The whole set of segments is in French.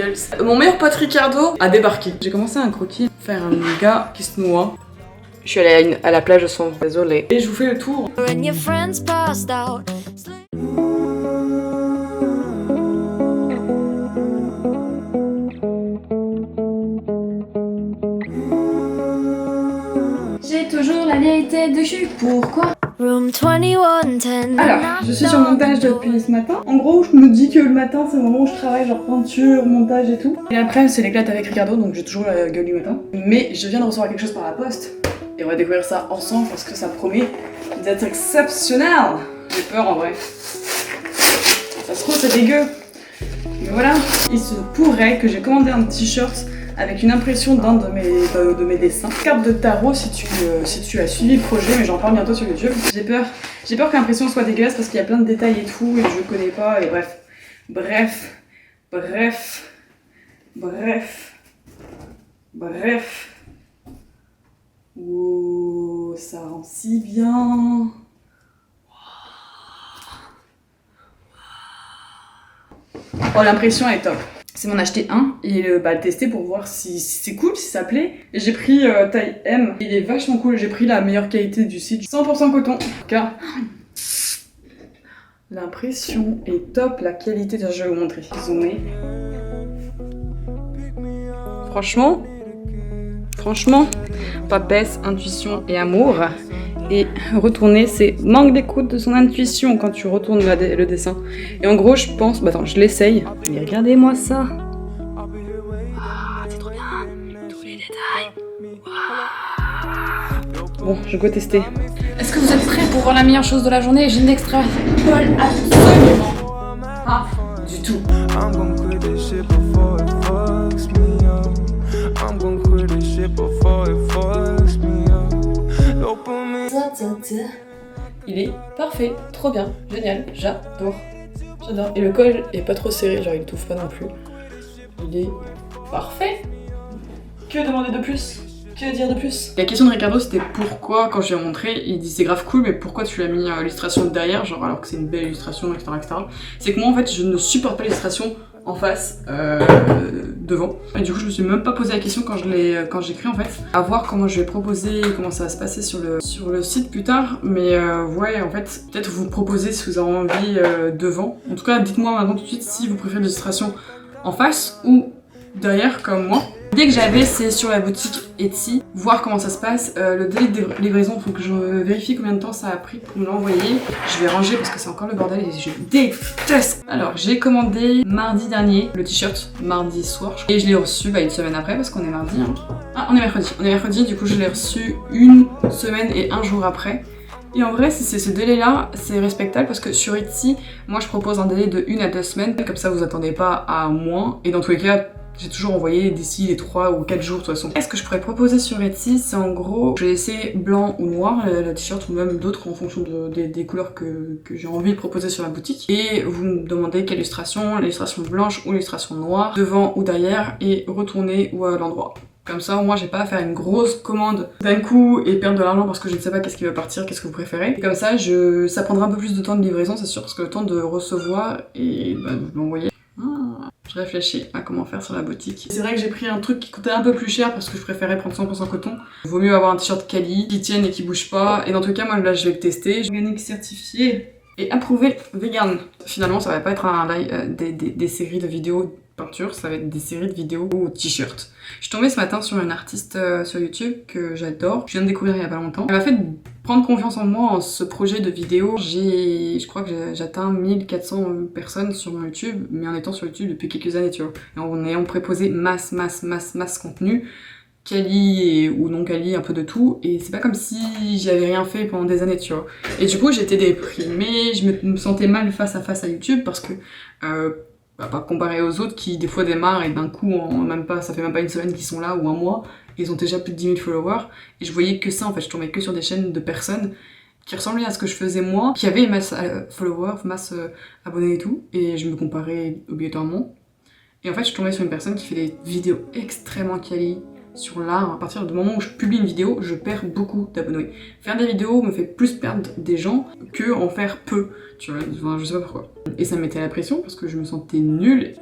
Pringles. Mon meilleur pote Ricardo a débarqué. J'ai commencé un croquis, faire un gars qui se noie. Je suis allée à la plage de son, désolée. Et je vous fais le tour. J'ai toujours la vieille tête de cul, pourquoi? Room 2110. Alors, je suis sur montage depuis ce matin. En gros, je me dis que le matin, c'est le moment où je travaille, genre peinture, montage et tout. Et après, c'est l'éclate avec Ricardo, donc j'ai toujours la gueule du matin. Mais je viens de recevoir quelque chose par la poste. Et on va découvrir ça ensemble parce que ça promet d'être exceptionnel. J'ai peur en vrai. Ça se trouve, c'est dégueu. Mais voilà. Il se pourrait que j'ai commandé un t-shirt avec une impression d'un de mes dessins. Carte de tarot si tu as suivi le projet, mais j'en parle bientôt sur YouTube. J'ai peur que l'impression soit dégueulasse parce qu'il y a plein de détails et tout, et je connais pas, et bref. Oh, ça rend si bien. Oh, l'impression est top. C'est m'en acheter un et le tester pour voir si c'est cool, si ça plaît. Et j'ai pris taille M. Il est vachement cool. J'ai pris la meilleure qualité du site. 100% coton. Car l'impression est top. La qualité, je vais vous montrer. Zoomer. Franchement, papesse, intuition et amour. Et retourner, c'est manque d'écoute de son intuition quand tu retournes le dessin. Et en gros, je pense... attends, je l'essaye. Mais regardez-moi ça. C'est trop bien. Tous les détails. Bon, je vais go tester. Est-ce que vous êtes prêts pour voir la meilleure chose de la journée? J'ai une extra folle absolument. Ah, du tout. Il est parfait, trop bien, génial, j'adore. Et le col est pas trop serré, genre il touffe pas non plus. Il est parfait. Que demander de plus? Que dire de plus? La question de Ricardo c'était pourquoi, quand je lui ai montré, il dit c'est grave cool, mais pourquoi tu l'as mis l'illustration derrière, genre alors que c'est une belle illustration, etc. C'est que moi en fait je ne supporte pas l'illustration en face, devant. Et du coup je me suis même pas posé la question quand j'ai écrit en fait. À voir comment je vais proposer, comment ça va se passer sur le site plus tard. Mais ouais en fait, peut-être vous proposez si vous avez envie devant. En tout cas dites-moi maintenant tout de suite si vous préférez l'illustration en face ou derrière comme moi. L'idée que j'avais c'est sur la boutique Etsy, voir comment ça se passe, le délai de livraison, faut que je vérifie combien de temps ça a pris pour me l'envoyer. Je vais ranger parce que c'est encore le bordel et je déteste. Alors j'ai commandé mardi dernier le t-shirt, mardi soir, et je l'ai reçu une semaine après parce qu'on est mardi. Hein. Ah on est mercredi, du coup je l'ai reçu une semaine et un jour après. Et en vrai, si c'est ce délai-là, c'est respectable parce que sur Etsy, moi je propose un délai de 1 à 2 semaines, comme ça vous attendez pas à moins, et dans tous les cas, j'ai toujours envoyé d'ici les 3 ou 4 jours de toute façon. Ce que je pourrais proposer sur Etsy, c'est en gros, je vais essayer blanc ou noir, le t-shirt ou même d'autres en fonction des couleurs que j'ai envie de proposer sur la boutique. Et vous me demandez quelle illustration, l'illustration blanche ou l'illustration noire, devant ou derrière, et retourner ou à l'endroit. Comme ça, au moins, j'ai pas à faire une grosse commande d'un coup et perdre de l'argent parce que je ne sais pas qu'est-ce qui va partir, qu'est-ce que vous préférez. Et comme ça, ça prendra un peu plus de temps de livraison, c'est sûr, parce que le temps de recevoir et de l'envoyer. Je réfléchis à comment faire sur la boutique. C'est vrai que j'ai pris un truc qui coûtait un peu plus cher parce que je préférais prendre 100% coton. Vaut mieux avoir un t-shirt quali, qui tienne et qui bouge pas. Et dans tout cas, moi là, je vais le tester. Organique certifié et approuvé vegan. Finalement, ça va pas être un live, des séries de vidéos peinture, ça va être des séries de vidéos ou t-shirts. Je suis tombée ce matin sur une artiste sur YouTube que j'adore. Je viens de découvrir il y a pas longtemps. Elle m'a fait prendre confiance en moi en ce projet de vidéo. Je crois que j'atteins 1400 personnes sur mon YouTube, mais en étant sur YouTube depuis quelques années, tu vois. Et en ayant préposé masse contenu, quali ou non quali, un peu de tout, et c'est pas comme si j'avais rien fait pendant des années, tu vois. Et du coup, j'étais déprimée, je me sentais mal face à face à YouTube parce que pas comparé aux autres qui des fois démarrent et d'un coup, ça fait même pas une semaine qu'ils sont là ou un mois, ils ont déjà plus de 10 000 followers, et je voyais que ça en fait, je tombais que sur des chaînes de personnes qui ressemblaient à ce que je faisais moi, qui avaient masse followers, masse abonnés et tout, et je me comparais obligatoirement. Et en fait, je tombais sur une personne qui fait des vidéos extrêmement quali sur l'art. À partir du moment où je publie une vidéo, je perds beaucoup d'abonnés. Faire des vidéos me fait plus perdre des gens que en faire peu. Tu vois, je sais pas pourquoi. Et ça me mettait la pression parce que je me sentais nulle.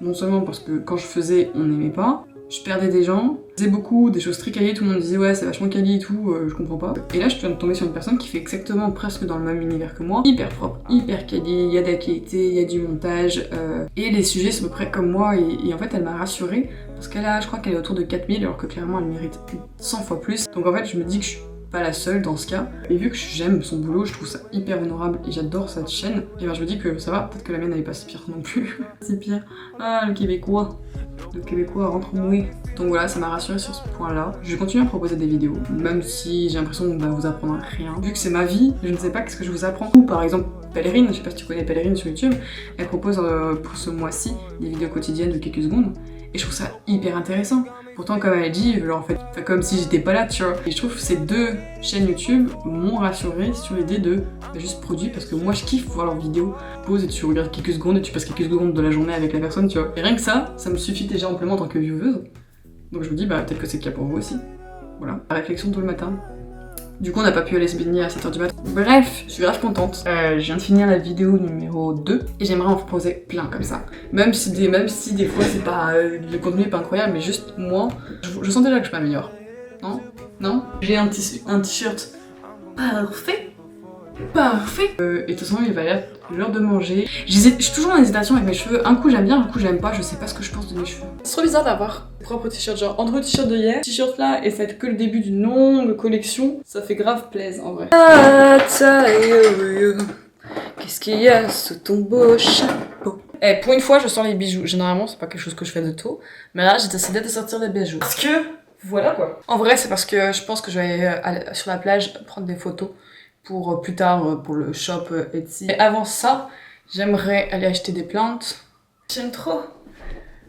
Non seulement parce que quand je faisais, on n'aimait pas, je perdais des gens, je faisais beaucoup, des choses très quali, tout le monde disait ouais c'est vachement quali et tout, je comprends pas. Et là je viens de tomber sur une personne qui fait exactement presque dans le même univers que moi, hyper propre, hyper quali, il y a de la qualité, il y a du montage, et les sujets sont à peu près comme moi, et en fait elle m'a rassurée, parce qu'elle a, je crois qu'elle est autour de 4000, alors que clairement elle mérite 100 fois plus. Donc en fait je me dis que je suis pas la seule dans ce cas, et vu que j'aime son boulot, je trouve ça hyper honorable et j'adore cette chaîne, et ben je me dis que ça va, peut-être que la mienne elle est pas si pire non plus. C'est pire. Ah le Québécois. Le Québécois rentre mouillé. Donc voilà, ça m'a rassurée sur ce point-là. Je vais continuer à proposer des vidéos, même si j'ai l'impression de vous apprendre rien. Vu que c'est ma vie, je ne sais pas qu'est-ce que je vous apprends. Ou par exemple, Pèlerine, je sais pas si tu connais Pèlerine sur YouTube, elle propose pour ce mois-ci des vidéos quotidiennes de quelques secondes. Et je trouve ça hyper intéressant. Pourtant, comme elle dit, genre en fait, comme si j'étais pas là, tu vois. Et je trouve que ces deux chaînes YouTube m'ont rassurée sur l'idée de juste produire, parce que moi je kiffe voir leurs vidéos. Pause et tu regardes quelques secondes et tu passes quelques secondes de la journée avec la personne, tu vois. Et rien que ça me suffit déjà amplement en tant que vieweuse. Donc je me dis, bah peut-être que c'est le cas pour vous aussi. Voilà, la réflexion tout le matin. Du coup, on n'a pas pu aller se baigner à 7h du matin. Bref, je suis grave contente. Je viens de finir la vidéo numéro 2 et j'aimerais en proposer plein comme ça. Même si des fois c'est pas le contenu est pas incroyable, mais juste moi, je sens déjà que je m'améliore. Non? Non? J'ai un t-shirt parfait. Parfait. Et de toute façon, il va être l'heure de manger. Je suis toujours en hésitation avec mes cheveux. Un coup j'aime bien, un coup j'aime pas. Je sais pas ce que je pense de mes cheveux. C'est trop bizarre d'avoir mes propres t-shirts. Genre entre le t-shirt de hier, t-shirt là, et ça va être que le début d'une longue collection. Ça fait grave plaisir en vrai. Qu'est-ce qu'il y a sous ton beau chapeau? Eh, pour une fois, je sors les bijoux. Généralement, c'est pas quelque chose que je fais de tout. Mais là, j'ai décidé de sortir les bijoux. Parce que, voilà quoi. En vrai, c'est parce que je pense que je vais aller sur la plage prendre des photos pour plus tard, pour le shop Etsy. Et avant ça, j'aimerais aller acheter des plantes. J'aime trop.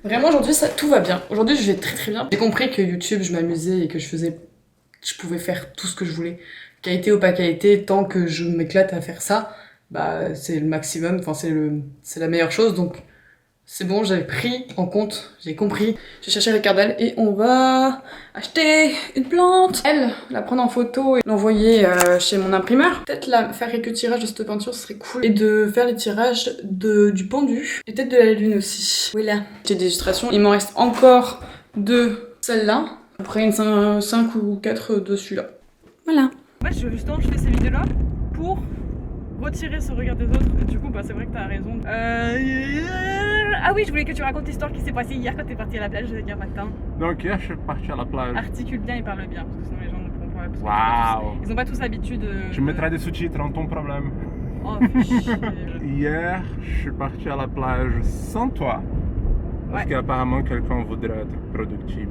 Vraiment, aujourd'hui, tout va bien. Aujourd'hui, je vais très très bien. J'ai compris que YouTube, je m'amusais et que je pouvais faire tout ce que je voulais. Qualité ou pas qualité, tant que je m'éclate à faire ça, bah c'est le maximum, enfin c'est la meilleure chose, donc c'est bon, j'avais pris en compte, j'ai compris. J'ai cherché la Cardelle et on va acheter une plante. Elle, la prendre en photo et l'envoyer chez mon imprimeur. Peut-être faire quelques tirages de cette peinture, ce serait cool. Et de faire les tirages du pendu. Et peut-être de la lune aussi. Voilà. J'ai des illustrations, il m'en reste encore 2 celles-là. Après une 5 ou 4 de celui-là. Voilà. En fait, justement, je fais ces vidéos-là pour retirer ce regard des autres. Et du coup, bah, c'est vrai que t'as raison. Ah oui, je voulais que tu racontes l'histoire qui s'est passée hier quand t'es parti à la plage hier matin. Donc hier, je suis parti à la plage. Articule bien et parle bien, parce que sinon les gens ne pourront pas. Waouh! Ils ont pas tous l'habitude. Je mettrai des sous-titres, en ton problème. Oh, fais chier. Hier, je suis parti à la plage sans toi. Parce Ouais. qu'apparemment, quelqu'un voudrait être productif.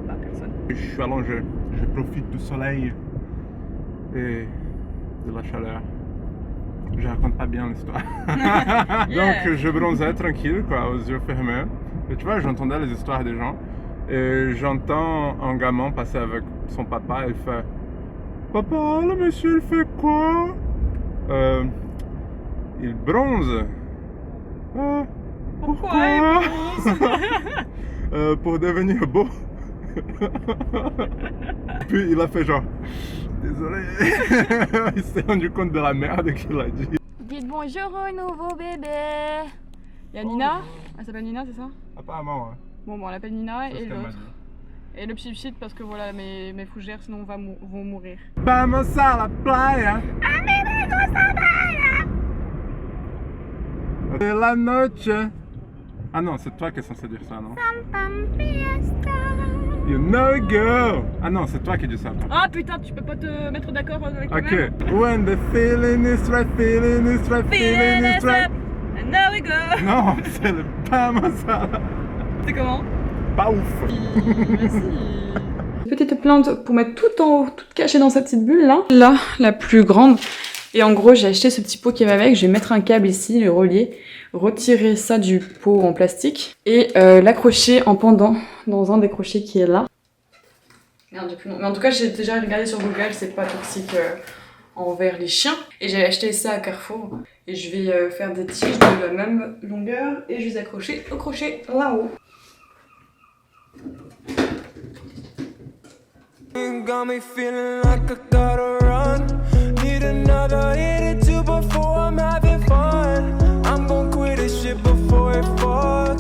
Bah, personne. Je suis allongé. Je profite du soleil et de la chaleur. Je raconte pas bien l'histoire. Yeah. Donc je bronzais tranquille, quoi, aux yeux fermés. Et tu vois, j'entendais les histoires des gens. Et j'entends un gamin passer avec son papa et il fait: Papa, le monsieur, il fait quoi? Il bronze. Pourquoi il bronze? Pour devenir beau. Puis il a fait genre: Désolé. Il s'est rendu compte de la merde qu'il a dit. Dites bonjour au nouveau bébé. Il y a Nina. Elle s'appelle Nina, c'est ça? Apparemment, ouais. Bon, on l'appelle Nina C'est ce et qu'elle m'a l'autre. dit. Et le pchit parce que voilà, mes fougères sinon vont mourir. Vamos a la playa. De la noche. Ah non, c'est toi qui es censé dire ça, non? You know it, girl. Ah non, c'est toi qui dis ça. Toi. Ah putain, tu peux pas te mettre d'accord avec Ok. When the feeling is right, feeling is right, feeling is right. And now we go. Non, c'est le vamos a la... C'est comment? Pas ouf. Petite plante pour mettre tout en haut, toute cachée dans cette petite bulle là. Là, la plus grande. Et en gros, j'ai acheté ce petit pot qui va avec. Je vais mettre un câble ici, le relier, retirer ça du pot en plastique et l'accrocher en pendant dans un des crochets qui est là. Merde, j'ai plus le nom. Mais en tout cas, j'ai déjà regardé sur Google, c'est pas toxique envers les chiens. Et j'ai acheté ça à Carrefour. Et je vais faire des tiges de la même longueur et je vais les accrocher au crochet là-haut. Got me feeling like I gotta run. Need another hit or two before I'm having fun. I'm gon' quit this shit before it falls.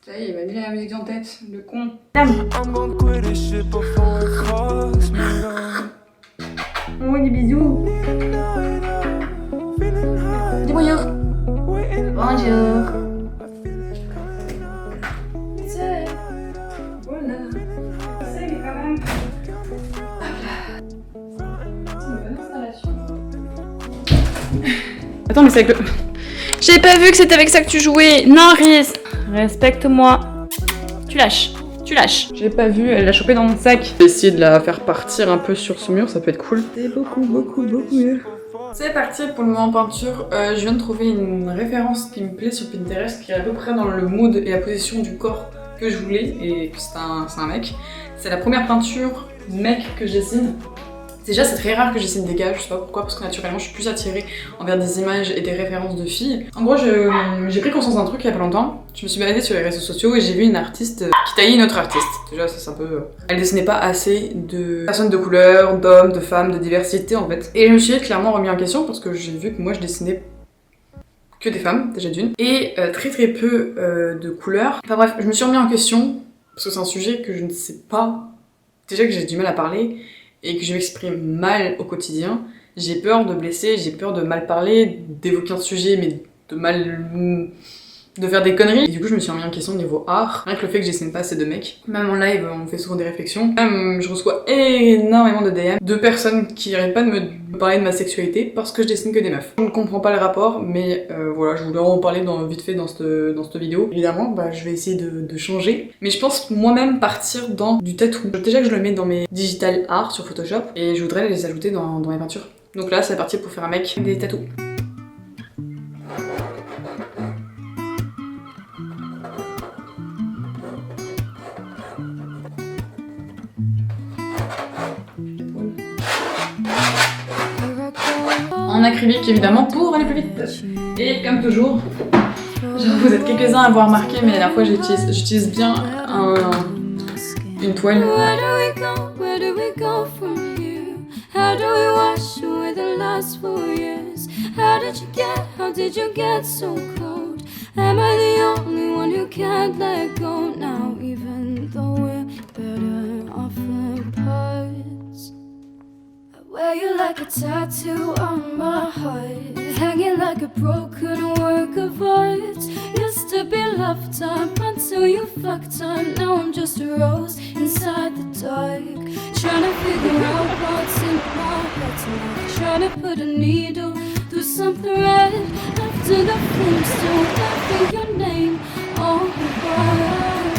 Ça y est, il m'a mis la musique en tête, le con. I'm gonna quit this shit before it costs me down. Oh, des bisous. Dis bonjour. Bonjour. C'est... Voilà. C'est quand même... Attends, mais c'est avec le... J'ai pas vu que c'était avec ça que tu jouais. Non, Riz. Respecte-moi. Tu lâches. Tu lâches. J'ai pas vu, elle l'a chopé dans mon sac. J'ai essayé de la faire partir un peu sur ce mur, ça peut être cool. C'est beaucoup mieux. C'est parti pour le moment peinture. Je viens de trouver une référence qui me plaît sur Pinterest, qui est à peu près dans le mood et la position du corps que je voulais, et que c'est un mec. C'est la première peinture mec que je dessine. Déjà, c'est très rare que je dessine des gars, je sais pas pourquoi, parce que naturellement je suis plus attirée envers des images et des références de filles. En gros, j'ai pris conscience d'un truc il y a pas longtemps. Je me suis baladée sur les réseaux sociaux et j'ai vu une artiste qui taillait une autre artiste. Déjà, ça c'est un peu... Elle dessinait pas assez de personnes de couleur, d'hommes, de femmes, de diversité en fait. Et je me suis clairement remis en question parce que j'ai vu que moi je dessinais que des femmes, déjà d'une, et très peu de couleurs. Enfin bref, je me suis remis en question parce que c'est un sujet que je ne sais pas... Déjà que j'ai du mal à parler, et que je m'exprime mal au quotidien, j'ai peur de blesser, j'ai peur de mal parler, d'évoquer un sujet, mais de mal... de faire des conneries. Et du coup, je me suis remis en question au niveau art. Rien que le fait que je dessine pas assez de mecs. Même en live, on fait souvent des réflexions. Même, je reçois énormément de DM de personnes qui arrêtent pas de me parler de ma sexualité parce que je dessine que des meufs. Je ne comprends pas le rapport, mais voilà, je voulais en parler vite fait dans cette vidéo. Évidemment, je vais essayer de changer. Mais je pense moi-même partir dans du tatou. Déjà que je le mets dans mes digital art sur Photoshop, et je voudrais les ajouter dans mes peintures. Donc là, c'est parti pour faire un mec avec des tatous. En acrylique évidemment pour aller plus vite. Et comme toujours, genre vous êtes quelques-uns à avoir remarqué, mais à la fois j'utilise bien une toile. Where do we go from here? How do we wash away the last 4 years? How did you get so cold? Am I the only one who can't let go now, even though we're better off apart? I wear you like a tattoo on my heart, hanging like a broken work of art. Used to be love time until you fuck time. Now I'm just a rose inside the dark, trying to figure out what's in my head tonight. Trying to put a needle through some thread. After the flames still laughing your name on the heart.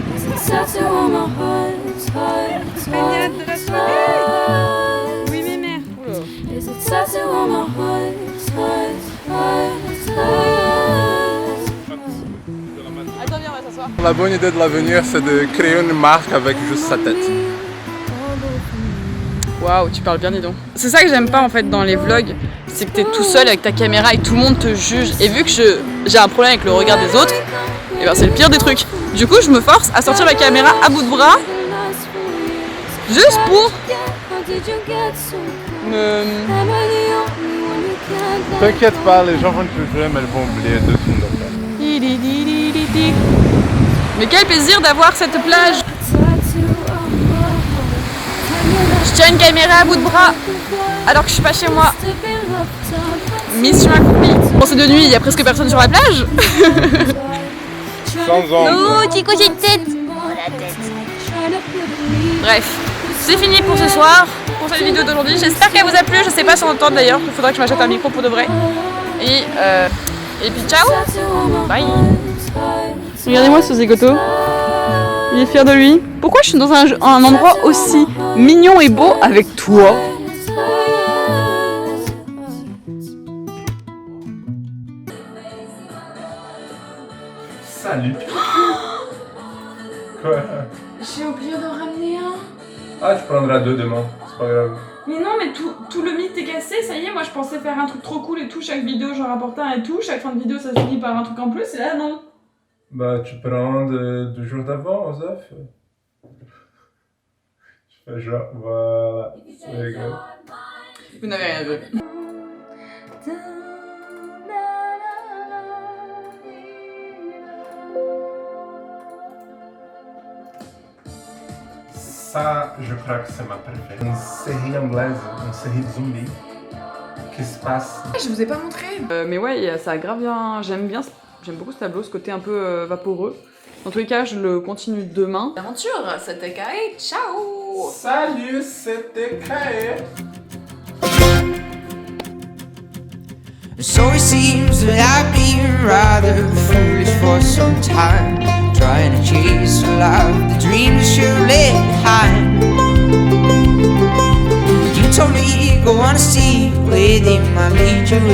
There's a tattoo on my heart, heart. Oui mais merde. There's a tattoo on my heart. Attends, viens, on va s'asseoir. La bonne idée de l'avenir, c'est de créer une marque avec juste sa tête. Waouh, tu parles bien, dis donc. C'est ça que j'aime pas en fait dans les vlogs, c'est que t'es tout seul avec ta caméra et tout le monde te juge. Et vu que j'ai un problème avec le regard des autres, et ben c'est le pire des trucs. Du coup, je me force à sortir ma caméra à bout de bras, juste pour me... T'inquiète pas, les gens vont te juger, mais elles vont oublier 2 secondes après. Mais quel plaisir d'avoir cette plage. Je tiens une caméra à bout de bras alors que je suis pas chez moi. Mission accomplie. Bon, c'est de nuit, il y a presque personne sur la plage. Sans ombre. Oh, petit coup de tête. Bref, c'est fini pour ce soir, pour cette vidéo d'aujourd'hui. J'espère qu'elle vous a plu, je sais pas si on entend d'ailleurs, il faudra que je m'achète un micro pour de vrai. Et puis ciao. Bye. Regardez-moi ce zigoto. Il est fier de lui. Pourquoi je suis dans un endroit aussi mignon et beau avec toi? Salut. Quoi? J'ai oublié d'en ramener un. Ah, tu prendras 2 demain, c'est pas grave. Mais non, mais tout le mythe est cassé, ça y est, moi je pensais faire un truc trop cool et tout, chaque vidéo j'en rapportais un et tout, chaque fin de vidéo ça se finit par un truc en plus, et là non. Bah, tu prends 2 jours d'avant, Osef. Tu fais genre, voilà, c'est rigolo. Vous n'avez rien vu. Da, da, da, da, da. Ça, je crois que c'est ma préférée. Une série anglaise, une série de zombies qui se passe. Je vous ai pas montré. Mais ouais, ça a grave bien. J'aime beaucoup ce tableau, ce côté un peu vaporeux. Dans tous les cas, je le continue demain. L'aventure, c'était Kae. Ciao. Salut, c'était Kae. So it seems that I've been rather foolish for some time, trying to chase a life, the dream you should have left behind. You told me go on a sea with him, I lead you